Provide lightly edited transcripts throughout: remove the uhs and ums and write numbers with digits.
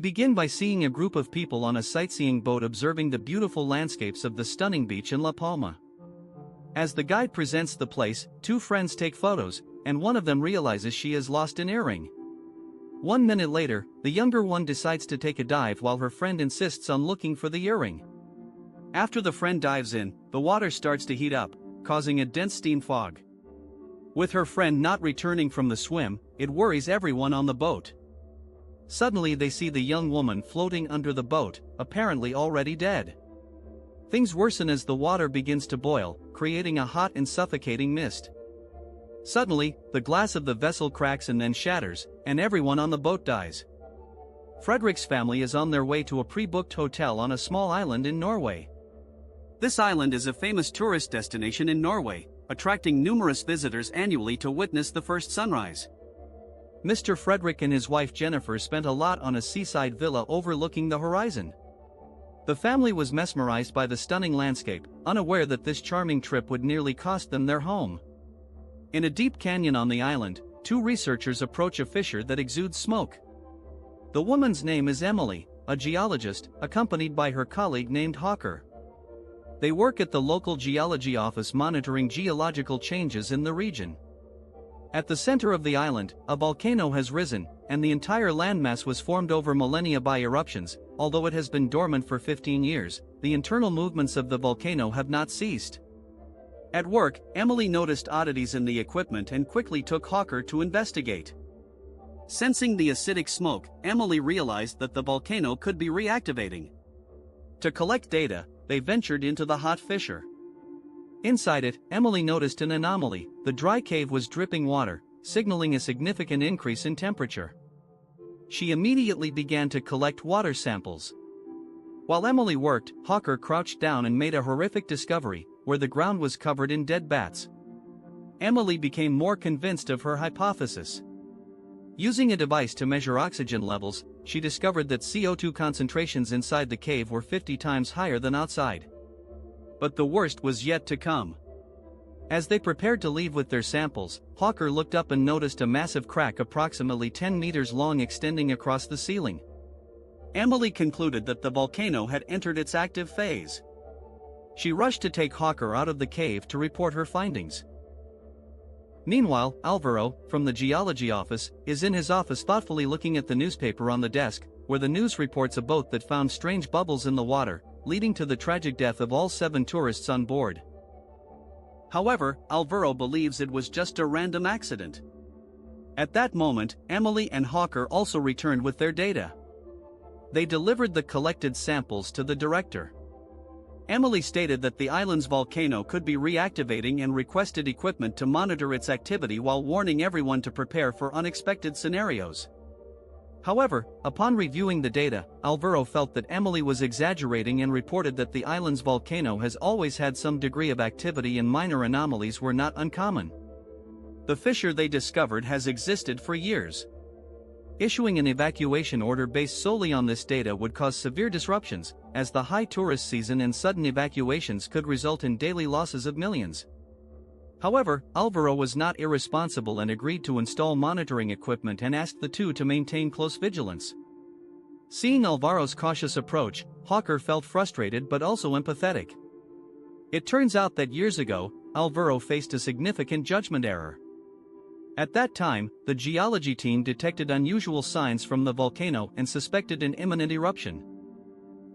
Begin by seeing a group of people on a sightseeing boat observing the beautiful landscapes of the stunning beach in La Palma. As the guide presents the place, two friends take photos, and one of them realizes she has lost an earring. 1 minute later, the younger one decides to take a dive while her friend insists on looking for the earring. After the friend dives in, the water starts to heat up, causing a dense steam fog. With her friend not returning from the swim, it worries everyone on the boat. Suddenly they see the young woman floating under the boat, apparently already dead. Things worsen as the water begins to boil, creating a hot and suffocating mist. Suddenly, the glass of the vessel cracks and then shatters, and everyone on the boat dies. Frederick's family is on their way to a pre-booked hotel on a small island in Norway. This island is a famous tourist destination in Norway, attracting numerous visitors annually to witness the first sunrise. Mr. Frederick and his wife Jennifer spent a lot on a seaside villa overlooking the horizon. The family was mesmerized by the stunning landscape, unaware that this charming trip would nearly cost them their home. In a deep canyon on the island, two researchers approach a fissure that exudes smoke. The woman's name is Emily, a geologist, accompanied by her colleague named Hawker. They work at the local geology office monitoring geological changes in the region. At the center of the island, a volcano has risen, and the entire landmass was formed over millennia by eruptions. Although it has been dormant for 15 years, the internal movements of the volcano have not ceased. At work, Emily noticed oddities in the equipment and quickly took Hawker to investigate. Sensing the acidic smoke, Emily realized that the volcano could be reactivating. To collect data, they ventured into the hot fissure. Inside it, Emily noticed an anomaly. The dry cave was dripping water, signaling a significant increase in temperature. She immediately began to collect water samples. While Emily worked, Hawker crouched down and made a horrific discovery, where the ground was covered in dead bats. Emily became more convinced of her hypothesis. Using a device to measure oxygen levels, she discovered that CO2 concentrations inside the cave were 50 times higher than outside. But the worst was yet to come. As they prepared to leave with their samples, Hawker looked up and noticed a massive crack approximately 10 meters long extending across the ceiling. Emily concluded that the volcano had entered its active phase. She rushed to take Hawker out of the cave to report her findings. Meanwhile, Alvaro, from the geology office, is in his office thoughtfully looking at the newspaper on the desk, where the news reports a boat that found strange bubbles in the water, leading to the tragic death of all 7 tourists on board. However, Alvaro believes it was just a random accident. At that moment, Emily and Hawker also returned with their data. They delivered the collected samples to the director. Emily stated that the island's volcano could be reactivating and requested equipment to monitor its activity while warning everyone to prepare for unexpected scenarios. However, upon reviewing the data, Alvaro felt that Emily was exaggerating and reported that the island's volcano has always had some degree of activity and minor anomalies were not uncommon. The fissure they discovered has existed for years. Issuing an evacuation order based solely on this data would cause severe disruptions, as the high tourist season and sudden evacuations could result in daily losses of millions. However, Alvaro was not irresponsible and agreed to install monitoring equipment and asked the two to maintain close vigilance. Seeing Alvaro's cautious approach, Hawker felt frustrated but also empathetic. It turns out that years ago, Alvaro faced a significant judgment error. At that time, the geology team detected unusual signs from the volcano and suspected an imminent eruption.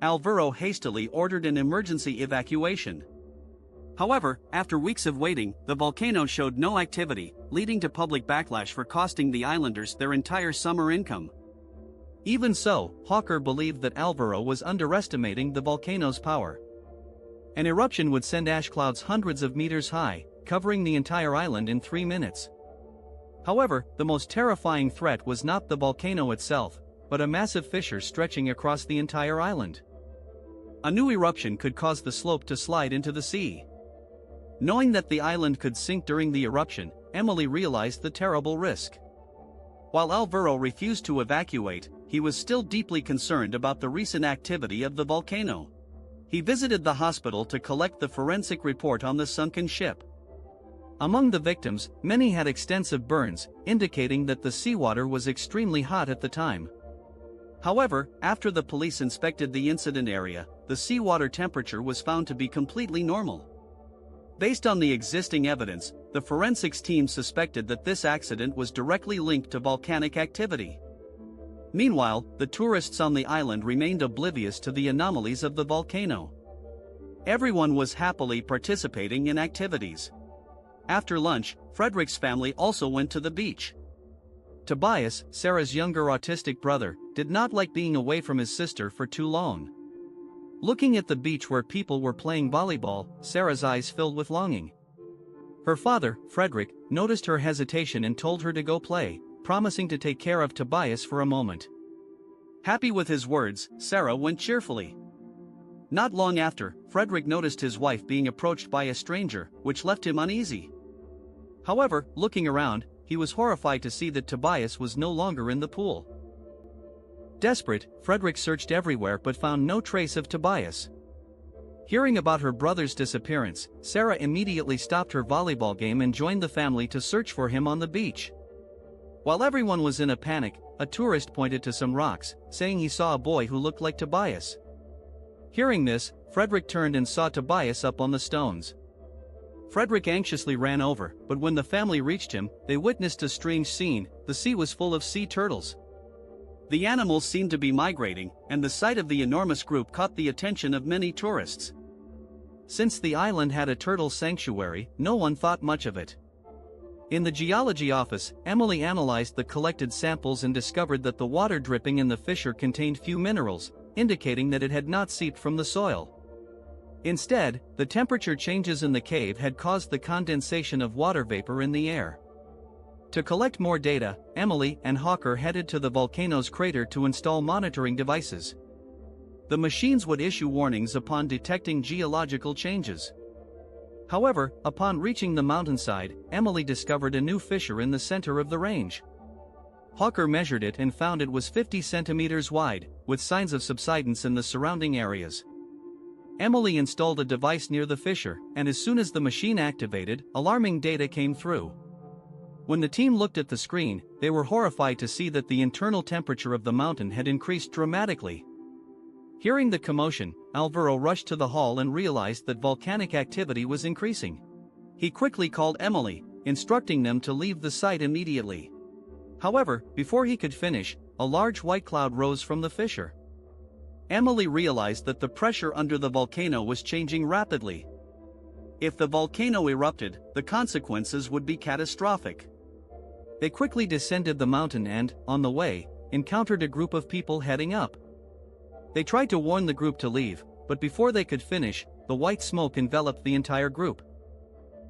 Alvaro hastily ordered an emergency evacuation. However, after weeks of waiting, the volcano showed no activity, leading to public backlash for costing the islanders their entire summer income. Even so, Hawker believed that Alvaro was underestimating the volcano's power. An eruption would send ash clouds hundreds of meters high, covering the entire island in 3 minutes. However, the most terrifying threat was not the volcano itself, but a massive fissure stretching across the entire island. A new eruption could cause the slope to slide into the sea. Knowing that the island could sink during the eruption, Emily realized the terrible risk. While Alvaro refused to evacuate, he was still deeply concerned about the recent activity of the volcano. He visited the hospital to collect the forensic report on the sunken ship. Among the victims, many had extensive burns, indicating that the seawater was extremely hot at the time. However, after the police inspected the incident area, the seawater temperature was found to be completely normal. Based on the existing evidence, the forensics team suspected that this accident was directly linked to volcanic activity. Meanwhile, the tourists on the island remained oblivious to the anomalies of the volcano. Everyone was happily participating in activities. After lunch, Frederick's family also went to the beach. Tobias, Sarah's younger autistic brother, did not like being away from his sister for too long. Looking at the beach where people were playing volleyball, Sarah's eyes filled with longing. Her father, Frederick, noticed her hesitation and told her to go play, promising to take care of Tobias for a moment. Happy with his words, Sarah went cheerfully. Not long after, Frederick noticed his wife being approached by a stranger, which left him uneasy. However, looking around, he was horrified to see that Tobias was no longer in the pool. Desperate, Frederick searched everywhere but found no trace of Tobias. Hearing about her brother's disappearance, Sarah immediately stopped her volleyball game and joined the family to search for him on the beach. While everyone was in a panic, a tourist pointed to some rocks, saying he saw a boy who looked like Tobias. Hearing this, Frederick turned and saw Tobias up on the stones. Frederick anxiously ran over, but when the family reached him, they witnessed a strange scene. The sea was full of sea turtles. The animals seemed to be migrating, and the sight of the enormous group caught the attention of many tourists. Since the island had a turtle sanctuary, no one thought much of it. In the geology office, Emily analyzed the collected samples and discovered that the water dripping in the fissure contained few minerals, indicating that it had not seeped from the soil. Instead, the temperature changes in the cave had caused the condensation of water vapor in the air. To collect more data, Emily and Hawker headed to the volcano's crater to install monitoring devices. The machines would issue warnings upon detecting geological changes. However, upon reaching the mountainside, Emily discovered a new fissure in the center of the range. Hawker measured it and found it was 50 centimeters wide, with signs of subsidence in the surrounding areas. Emily installed a device near the fissure, and as soon as the machine activated, alarming data came through. When the team looked at the screen, they were horrified to see that the internal temperature of the mountain had increased dramatically. Hearing the commotion, Alvaro rushed to the hall and realized that volcanic activity was increasing. He quickly called Emily, instructing them to leave the site immediately. However, before he could finish, a large white cloud rose from the fissure. Emily realized that the pressure under the volcano was changing rapidly. If the volcano erupted, the consequences would be catastrophic. They quickly descended the mountain and, on the way, encountered a group of people heading up. They tried to warn the group to leave, but before they could finish, the white smoke enveloped the entire group.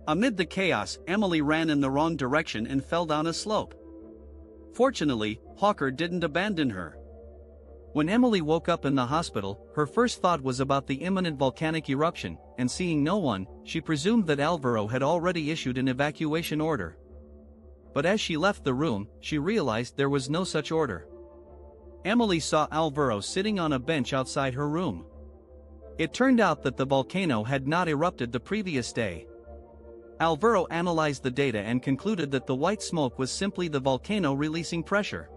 Amid the chaos, Emily ran in the wrong direction and fell down a slope. Fortunately, Hawker didn't abandon her. When Emily woke up in the hospital, her first thought was about the imminent volcanic eruption, and seeing no one, she presumed that Alvaro had already issued an evacuation order. But as she left the room, she realized there was no such order. Emily saw Alvaro sitting on a bench outside her room. It turned out that the volcano had not erupted the previous day. Alvaro analyzed the data and concluded that the white smoke was simply the volcano releasing pressure.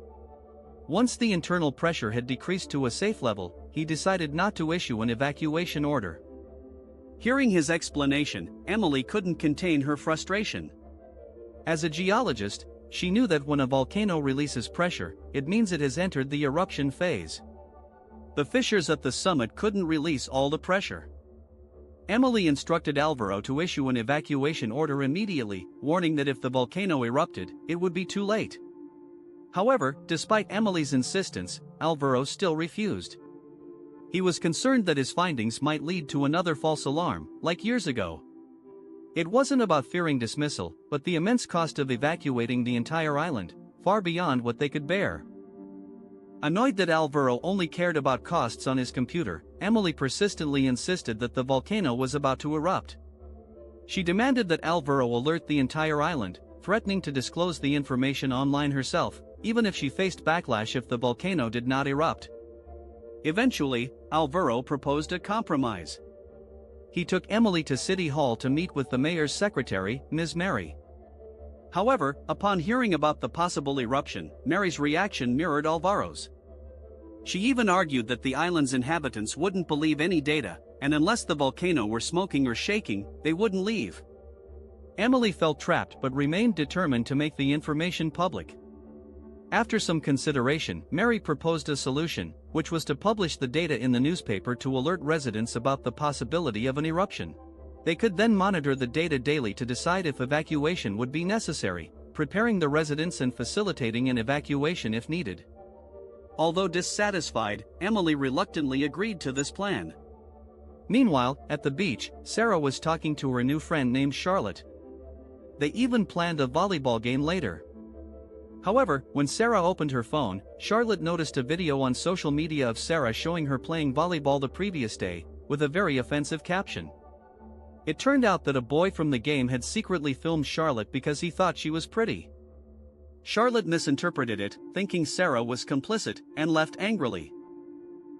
Once the internal pressure had decreased to a safe level, he decided not to issue an evacuation order. Hearing his explanation, Emily couldn't contain her frustration. As a geologist, she knew that when a volcano releases pressure, it means it has entered the eruption phase. The fissures at the summit couldn't release all the pressure. Emily instructed Alvaro to issue an evacuation order immediately, warning that if the volcano erupted, it would be too late. However, despite Emily's insistence, Alvaro still refused. He was concerned that his findings might lead to another false alarm, like years ago. It wasn't about fearing dismissal, but the immense cost of evacuating the entire island, far beyond what they could bear. Annoyed that Alvaro only cared about costs on his computer, Emily persistently insisted that the volcano was about to erupt. She demanded that Alvaro alert the entire island, threatening to disclose the information online herself, even if she faced backlash if the volcano did not erupt. Eventually, Alvaro proposed a compromise. He took Emily to City Hall to meet with the mayor's secretary, Ms. Mary. However, upon hearing about the possible eruption, Mary's reaction mirrored Alvaro's. She even argued that the island's inhabitants wouldn't believe any data, and unless the volcano were smoking or shaking, they wouldn't leave. Emily felt trapped but remained determined to make the information public. After some consideration, Mary proposed a solution, which was to publish the data in the newspaper to alert residents about the possibility of an eruption. They could then monitor the data daily to decide if evacuation would be necessary, preparing the residents and facilitating an evacuation if needed. Although dissatisfied, Emily reluctantly agreed to this plan. Meanwhile, at the beach, Sarah was talking to her new friend named Charlotte. They even planned a volleyball game later. However, when Sarah opened her phone, Charlotte noticed a video on social media of Sarah showing her playing volleyball the previous day, with a very offensive caption. It turned out that a boy from the game had secretly filmed Charlotte because he thought she was pretty. Charlotte misinterpreted it, thinking Sarah was complicit, and left angrily.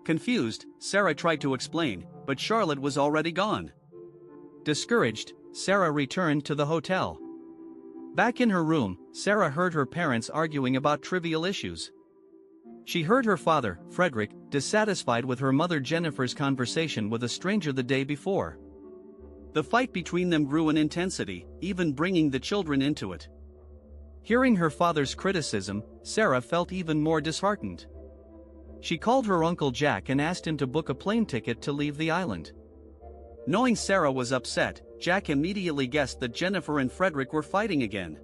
Confused, Sarah tried to explain, but Charlotte was already gone. Discouraged, Sarah returned to the hotel. Back in her room, Sarah heard her parents arguing about trivial issues. She heard her father, Frederick, dissatisfied with her mother Jennifer's conversation with a stranger the day before. The fight between them grew in intensity, even bringing the children into it. Hearing her father's criticism, Sarah felt even more disheartened. She called her Uncle Jack and asked him to book a plane ticket to leave the island. Knowing Sarah was upset, Jack immediately guessed that Jennifer and Frederick were fighting again.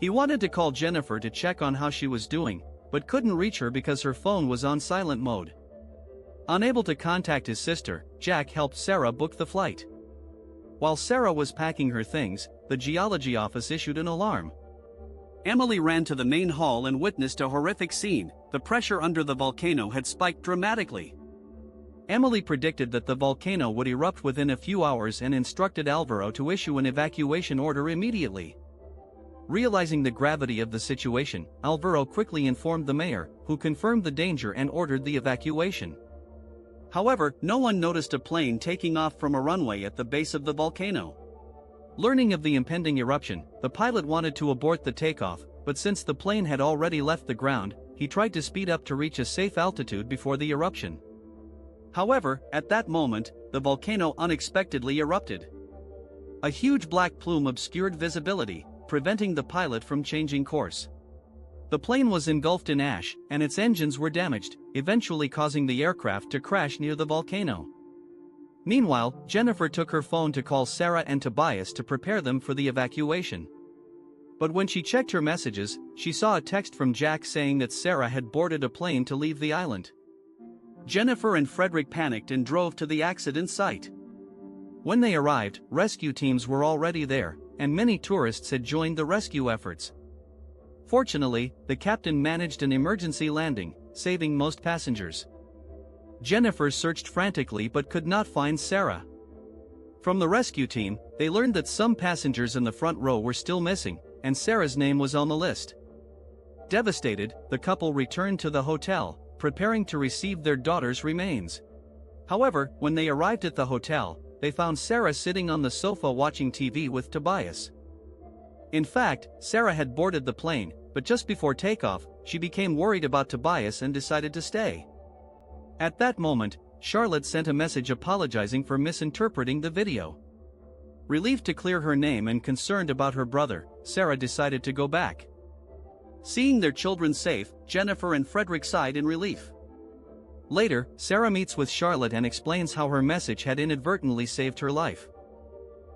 He wanted to call Jennifer to check on how she was doing, but couldn't reach her because her phone was on silent mode. Unable to contact his sister, Jack helped Sarah book the flight. While Sarah was packing her things, the geology office issued an alarm. Emily ran to the main hall and witnessed a horrific scene. The pressure under the volcano had spiked dramatically. Emily predicted that the volcano would erupt within a few hours and instructed Alvaro to issue an evacuation order immediately. Realizing the gravity of the situation, Alvaro quickly informed the mayor, who confirmed the danger and ordered the evacuation. However, no one noticed a plane taking off from a runway at the base of the volcano. Learning of the impending eruption, the pilot wanted to abort the takeoff, but since the plane had already left the ground, he tried to speed up to reach a safe altitude before the eruption. However, at that moment, the volcano unexpectedly erupted. A huge black plume obscured visibility, preventing the pilot from changing course. The plane was engulfed in ash, and its engines were damaged, eventually causing the aircraft to crash near the volcano. Meanwhile, Jennifer took her phone to call Sarah and Tobias to prepare them for the evacuation. But when she checked her messages, she saw a text from Jack saying that Sarah had boarded a plane to leave the island. Jennifer and Frederick panicked and drove to the accident site. When they arrived, rescue teams were already there, and many tourists had joined the rescue efforts. Fortunately, the captain managed an emergency landing, saving most passengers. Jennifer searched frantically but could not find Sarah. From the rescue team, they learned that some passengers in the front row were still missing, and Sarah's name was on the list. Devastated, the couple returned to the hotel, preparing to receive their daughter's remains. However, when they arrived at the hotel, they found Sarah sitting on the sofa watching TV with Tobias. In fact, Sarah had boarded the plane, but just before takeoff, she became worried about Tobias and decided to stay. At that moment, Charlotte sent a message apologizing for misinterpreting the video. Relieved to clear her name and concerned about her brother, Sarah decided to go back. Seeing their children safe, Jennifer and Frederick sighed in relief. Later, Sarah meets with Charlotte and explains how her message had inadvertently saved her life.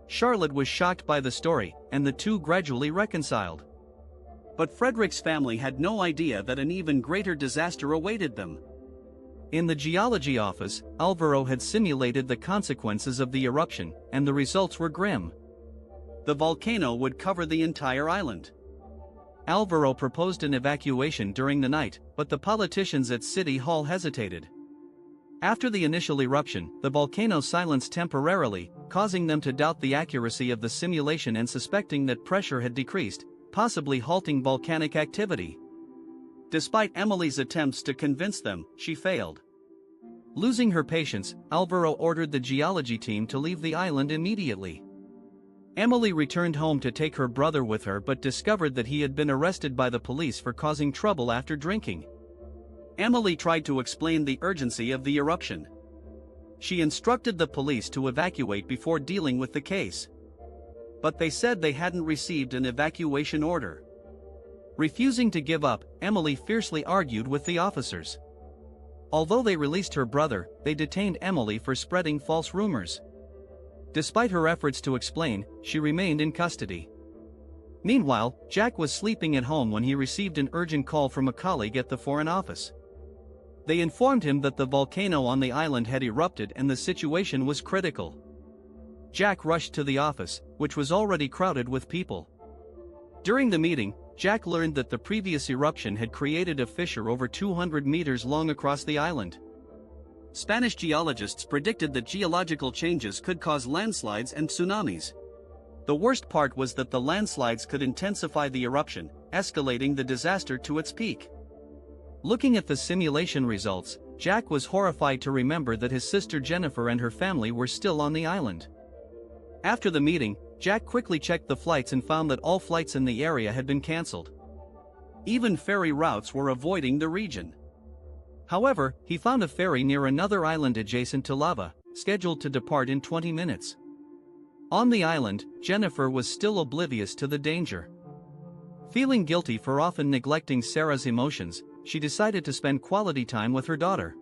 Charlotte was shocked by the story, and the two gradually reconciled. But Frederick's family had no idea that an even greater disaster awaited them. In the geology office, Alvaro had simulated the consequences of the eruption, and the results were grim. The volcano would cover the entire island. Alvaro proposed an evacuation during the night, but the politicians at City Hall hesitated. After the initial eruption, the volcano silenced temporarily, causing them to doubt the accuracy of the simulation and suspecting that pressure had decreased, possibly halting volcanic activity. Despite Emily's attempts to convince them, she failed. Losing her patience, Alvaro ordered the geology team to leave the island immediately. Emily returned home to take her brother with her but discovered that he had been arrested by the police for causing trouble after drinking. Emily tried to explain the urgency of the eruption. She instructed the police to evacuate before dealing with the case. But they said they hadn't received an evacuation order. Refusing to give up, Emily fiercely argued with the officers. Although they released her brother, they detained Emily for spreading false rumors. Despite her efforts to explain, she remained in custody. Meanwhile, Jack was sleeping at home when he received an urgent call from a colleague at the Foreign Office. They informed him that the volcano on the island had erupted and the situation was critical. Jack rushed to the office, which was already crowded with people. During the meeting, Jack learned that the previous eruption had created a fissure over 200 meters long across the island. Spanish geologists predicted that geological changes could cause landslides and tsunamis. The worst part was that the landslides could intensify the eruption, escalating the disaster to its peak. Looking at the simulation results, Jack was horrified to remember that his sister Jennifer and her family were still on the island. After the meeting, Jack quickly checked the flights and found that all flights in the area had been cancelled. Even ferry routes were avoiding the region. However, he found a ferry near another island adjacent to lava, scheduled to depart in 20 minutes. On the island, Jennifer was still oblivious to the danger. Feeling guilty for often neglecting Sarah's emotions, she decided to spend quality time with her daughter.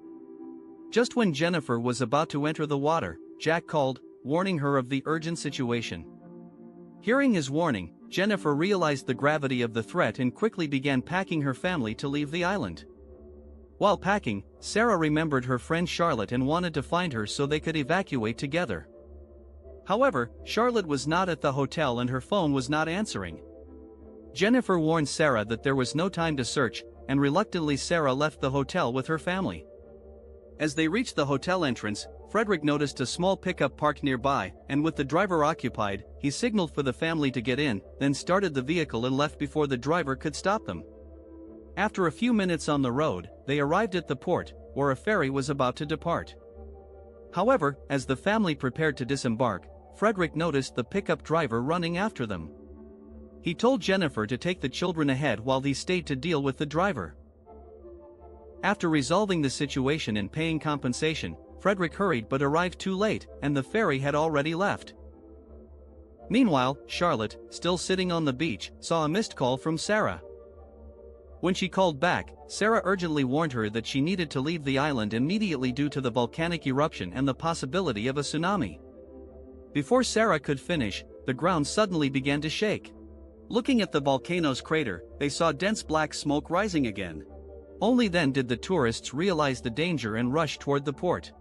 Just when Jennifer was about to enter the water, Jack called, warning her of the urgent situation. Hearing his warning, Jennifer realized the gravity of the threat and quickly began packing her family to leave the island. While packing, Sarah remembered her friend Charlotte and wanted to find her so they could evacuate together. However, Charlotte was not at the hotel and her phone was not answering. Jennifer warned Sarah that there was no time to search, and reluctantly Sarah left the hotel with her family. As they reached the hotel entrance, Frederick noticed a small pickup parked nearby, and with the driver occupied, he signaled for the family to get in, then started the vehicle and left before the driver could stop them. After a few minutes on the road, they arrived at the port, where a ferry was about to depart. However, as the family prepared to disembark, Frederick noticed the pickup driver running after them. He told Jennifer to take the children ahead while he stayed to deal with the driver. After resolving the situation and paying compensation, Frederick hurried but arrived too late, and the ferry had already left. Meanwhile, Charlotte, still sitting on the beach, saw a missed call from Sarah. When she called back, Sarah urgently warned her that she needed to leave the island immediately due to the volcanic eruption and the possibility of a tsunami. Before Sarah could finish, the ground suddenly began to shake. Looking at the volcano's crater, they saw dense black smoke rising again. Only then did the tourists realize the danger and rush toward the port.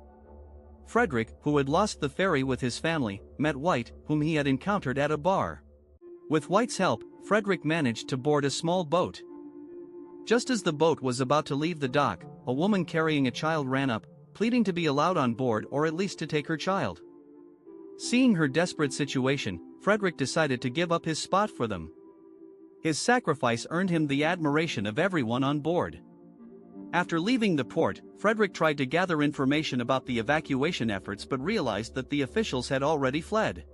Frederick, who had lost the ferry with his family, met White, whom he had encountered at a bar. With White's help, Frederick managed to board a small boat. Just as the boat was about to leave the dock, a woman carrying a child ran up, pleading to be allowed on board or at least to take her child. Seeing her desperate situation, Frederick decided to give up his spot for them. His sacrifice earned him the admiration of everyone on board. After leaving the port, Frederick tried to gather information about the evacuation efforts but realized that the officials had already fled.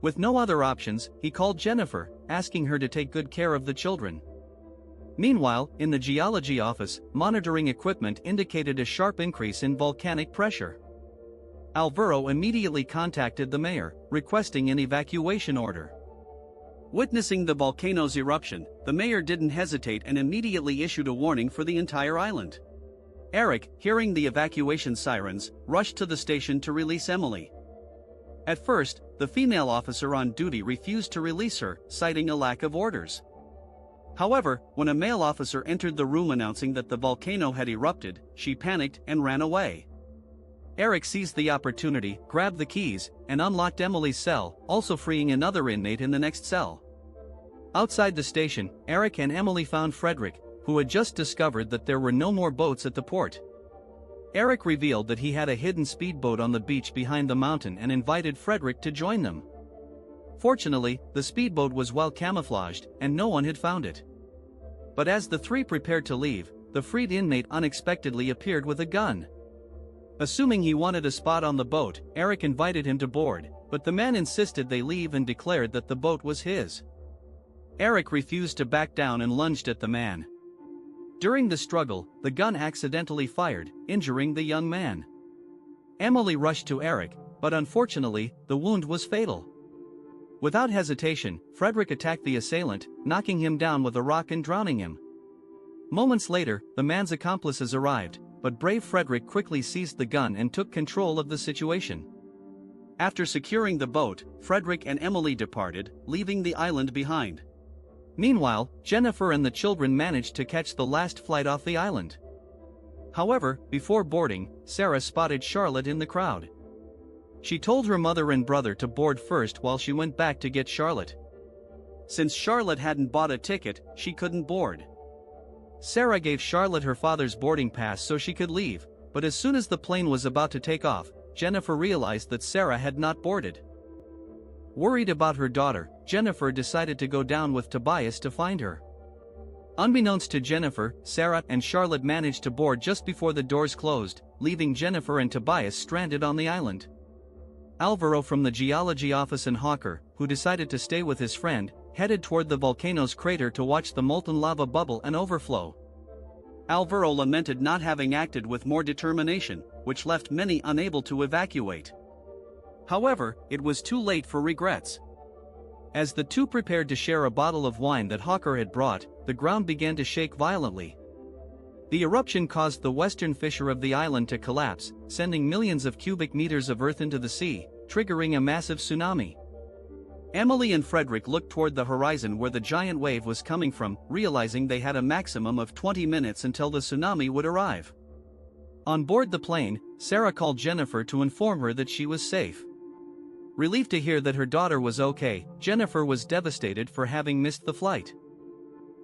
With no other options, he called Jennifer, asking her to take good care of the children. Meanwhile, in the geology office, monitoring equipment indicated a sharp increase in volcanic pressure. Alvaro immediately contacted the mayor, requesting an evacuation order. Witnessing the volcano's eruption, the mayor didn't hesitate and immediately issued a warning for the entire island. Eric, hearing the evacuation sirens, rushed to the station to release Emily. At first, the female officer on duty refused to release her, citing a lack of orders. However, when a male officer entered the room announcing that the volcano had erupted, she panicked and ran away. Eric seized the opportunity, grabbed the keys, and unlocked Emily's cell, also freeing another inmate in the next cell. Outside the station, Eric and Emily found Frederick, who had just discovered that there were no more boats at the port. Eric revealed that he had a hidden speedboat on the beach behind the mountain and invited Frederick to join them. Fortunately, the speedboat was well camouflaged, and no one had found it. But as the three prepared to leave, the freed inmate unexpectedly appeared with a gun. Assuming he wanted a spot on the boat, Eric invited him to board, but the man insisted they leave and declared that the boat was his. Eric refused to back down and lunged at the man. During the struggle, the gun accidentally fired, injuring the young man. Emily rushed to Eric, but unfortunately, the wound was fatal. Without hesitation, Frederick attacked the assailant, knocking him down with a rock and drowning him. Moments later, the man's accomplices arrived, but brave Frederick quickly seized the gun and took control of the situation. After securing the boat, Frederick and Emily departed, leaving the island behind. Meanwhile, Jennifer and the children managed to catch the last flight off the island. However, before boarding, Sarah spotted Charlotte in the crowd. She told her mother and brother to board first while she went back to get Charlotte. Since Charlotte hadn't bought a ticket, she couldn't board. Sarah gave Charlotte her father's boarding pass so she could leave, but as soon as the plane was about to take off, Jennifer realized that Sarah had not boarded. Worried about her daughter, Jennifer decided to go down with Tobias to find her. Unbeknownst to Jennifer, Sarah and Charlotte managed to board just before the doors closed, leaving Jennifer and Tobias stranded on the island. Alvaro from the geology office and Hawker, who decided to stay with his friend, headed toward the volcano's crater to watch the molten lava bubble and overflow. Alvaro lamented not having acted with more determination, which left many unable to evacuate. However, it was too late for regrets. As the two prepared to share a bottle of wine that Hawker had brought, the ground began to shake violently. The eruption caused the western fissure of the island to collapse, sending millions of cubic meters of earth into the sea, triggering a massive tsunami. Emily and Frederick looked toward the horizon where the giant wave was coming from, realizing they had a maximum of 20 minutes until the tsunami would arrive. On board the plane, Sarah called Jennifer to inform her that she was safe. Relieved to hear that her daughter was okay, Jennifer was devastated for having missed the flight.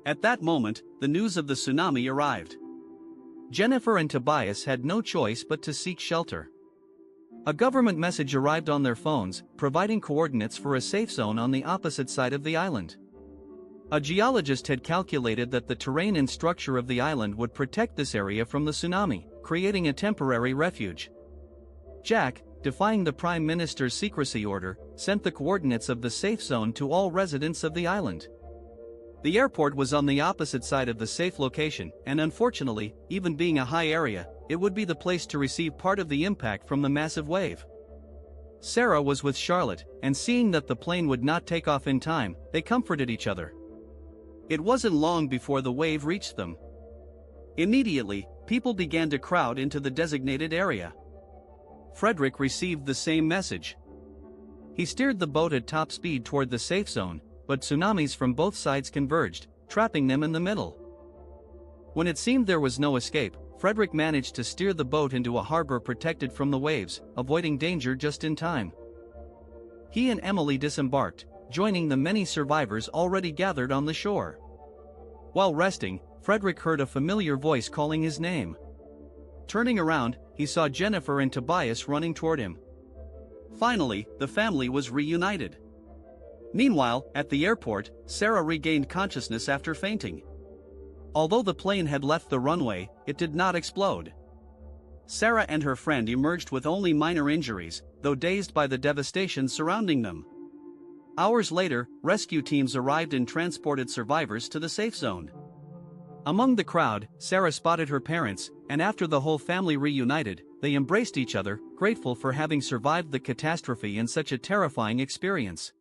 At that moment, the news of the tsunami arrived. Jennifer and Tobias had no choice but to seek shelter. A government message arrived on their phones, providing coordinates for a safe zone on the opposite side of the island. A geologist had calculated that the terrain and structure of the island would protect this area from the tsunami, creating a temporary refuge. Jack, defying the Prime Minister's secrecy order, sent the coordinates of the safe zone to all residents of the island. The airport was on the opposite side of the safe location, and unfortunately, even being a high area, it would be the place to receive part of the impact from the massive wave. Sarah was with Charlotte, and seeing that the plane would not take off in time, they comforted each other. It wasn't long before the wave reached them. Immediately, people began to crowd into the designated area. Frederick received the same message. He steered the boat at top speed toward the safe zone, but tsunamis from both sides converged, trapping them in the middle. When it seemed there was no escape, Frederick managed to steer the boat into a harbor protected from the waves, avoiding danger just in time. He and Emily disembarked, joining the many survivors already gathered on the shore. While resting, Frederick heard a familiar voice calling his name. Turning around, he saw Jennifer and Tobias running toward him. Finally, the family was reunited. Meanwhile, at the airport, Sarah regained consciousness after fainting. Although the plane had left the runway, it did not explode. Sarah and her friend emerged with only minor injuries, though dazed by the devastation surrounding them. Hours later, rescue teams arrived and transported survivors to the safe zone. Among the crowd, Sarah spotted her parents, and after the whole family reunited, they embraced each other, grateful for having survived the catastrophe and such a terrifying experience.